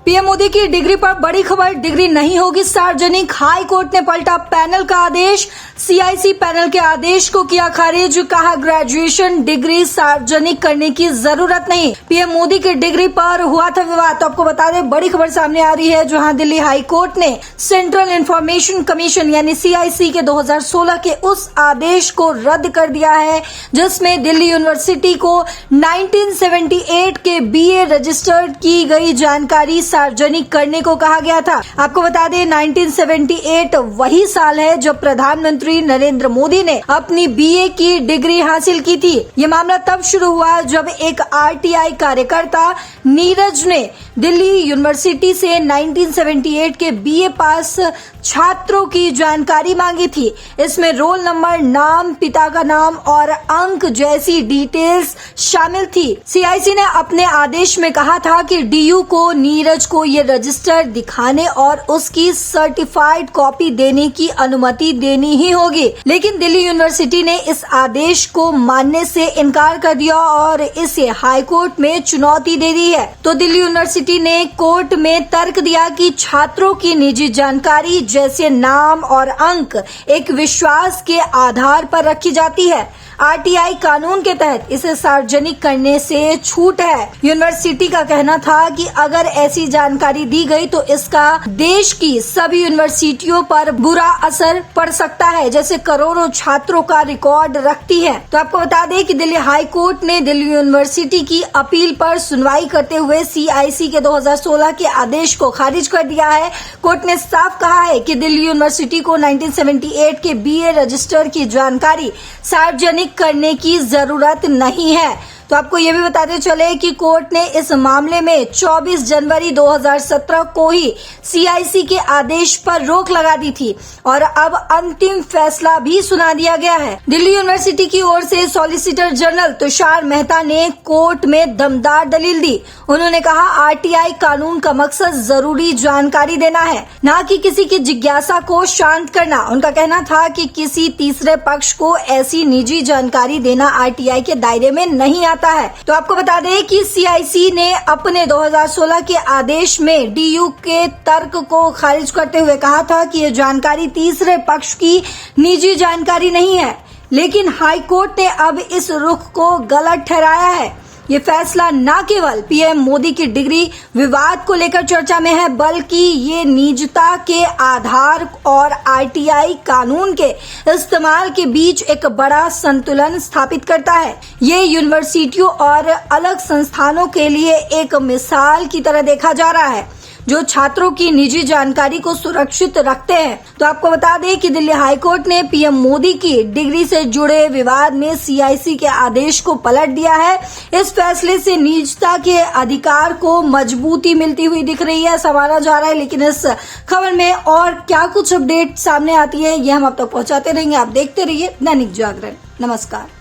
PM Modi की degree पर बड़ी खबर, डिग्री नहीं होगी सार्वजनिक। हाई कोर्ट ने पलटा पैनल का आदेश, सीआईसी पैनल के आदेश को किया खारिज। कहा ग्रेजुएशन डिग्री सार्वजनिक करने की जरूरत नहीं। पीएम मोदी की डिग्री पर हुआ था विवाद। तो आपको बता दें, बड़ी खबर सामने आ रही है, जहां दिल्ली हाई कोर्ट ने सेंट्रल इंफॉर्मेशन कमीशन यानी सीआईसी के 2016 के उस आदेश को रद्द कर दिया है, जिसमें दिल्ली यूनिवर्सिटी को 1978 के बीए रजिस्टर्ड की गई जानकारी सार्वजनिक करने को कहा गया था। आपको बता दें, 1978 वही साल है जब प्रधानमंत्री नरेंद्र मोदी ने अपनी बीए की डिग्री हासिल की थी। ये मामला तब शुरू हुआ जब एक आरटीआई कार्यकर्ता नीरज ने दिल्ली यूनिवर्सिटी से 1978 के बीए पास छात्रों की जानकारी मांगी थी। इसमें रोल नंबर, नाम, पिता का नाम और अंक जैसी डिटेल्स शामिल थी। सीआईसी ने अपने आदेश में कहा था कि डीयू को नीरज को ये रजिस्टर दिखाने और उसकी सर्टिफाइड कॉपी देने की अनुमति देनी ही होगी, लेकिन दिल्ली यूनिवर्सिटी ने इस आदेश को मानने से इनकार कर दिया और इसे हाई कोर्ट में चुनौती दे दी है। तो दिल्ली यूनिवर्सिटी ने कोर्ट में तर्क दिया कि छात्रों की निजी जानकारी जैसे नाम और अंक एक विश्वास के आधार पर रखी जाती है। आरटीआई कानून के तहत इसे सार्वजनिक करने से छूट है। यूनिवर्सिटी का कहना था कि अगर ऐसी जानकारी दी गई तो इसका देश की सभी यूनिवर्सिटियों पर बुरा असर पड़ सकता है, जैसे करोड़ों छात्रों का रिकॉर्ड रखती है। तो आपको बता दें कि दिल्ली हाई कोर्ट ने दिल्ली यूनिवर्सिटी की अपील पर सुनवाई करते हुए सीआईसी के 2016 के आदेश को खारिज कर दिया है। कोर्ट ने साफ कहा है कि दिल्ली यूनिवर्सिटी को 1978 के बीए रजिस्टर की जानकारी सार्वजनिक करने की जरूरत नहीं है। तो आपको ये भी बताते चले कि कोर्ट ने इस मामले में 24 जनवरी 2017 को ही सीआईसी के आदेश पर रोक लगा दी थी और अब अंतिम फैसला भी सुना दिया गया है। दिल्ली यूनिवर्सिटी की ओर से सॉलिसिटर जनरल तुषार मेहता ने कोर्ट में दमदार दलील दी। उन्होंने कहा, आरटीआई कानून का मकसद जरूरी जानकारी देना है, न कि किसी की जिज्ञासा को शांत करना। उनका कहना था कि किसी तीसरे पक्ष को ऐसी निजी जानकारी देना आरटीआई के दायरे में नहीं आता है। तो आपको बता दें कि सीआईसी ने अपने 2016 के आदेश में डीयू के तर्क को खारिज करते हुए कहा था कि ये जानकारी तीसरे पक्ष की निजी जानकारी नहीं है, लेकिन हाई कोर्ट ने अब इस रुख को गलत ठहराया है। ये फैसला न केवल पीएम मोदी की डिग्री विवाद को लेकर चर्चा में है, बल्कि ये निजता के आधार और आरटीआई कानून के इस्तेमाल के बीच एक बड़ा संतुलन स्थापित करता है। ये यूनिवर्सिटियों और अलग संस्थानों के लिए एक मिसाल की तरह देखा जा रहा है, जो छात्रों की निजी जानकारी को सुरक्षित रखते हैं। तो आपको बता दें कि दिल्ली हाई कोर्ट ने पीएम मोदी की डिग्री से जुड़े विवाद में सीआईसी के आदेश को पलट दिया है। इस फैसले से निजता के अधिकार को मजबूती मिलती हुई दिख रही है, संवारा जा रहा है। लेकिन इस खबर में और क्या कुछ अपडेट सामने आती है, ये हम अब तक पहुंचाते रहेंगे। आप देखते रहिए दैनिक जागरण। नमस्कार।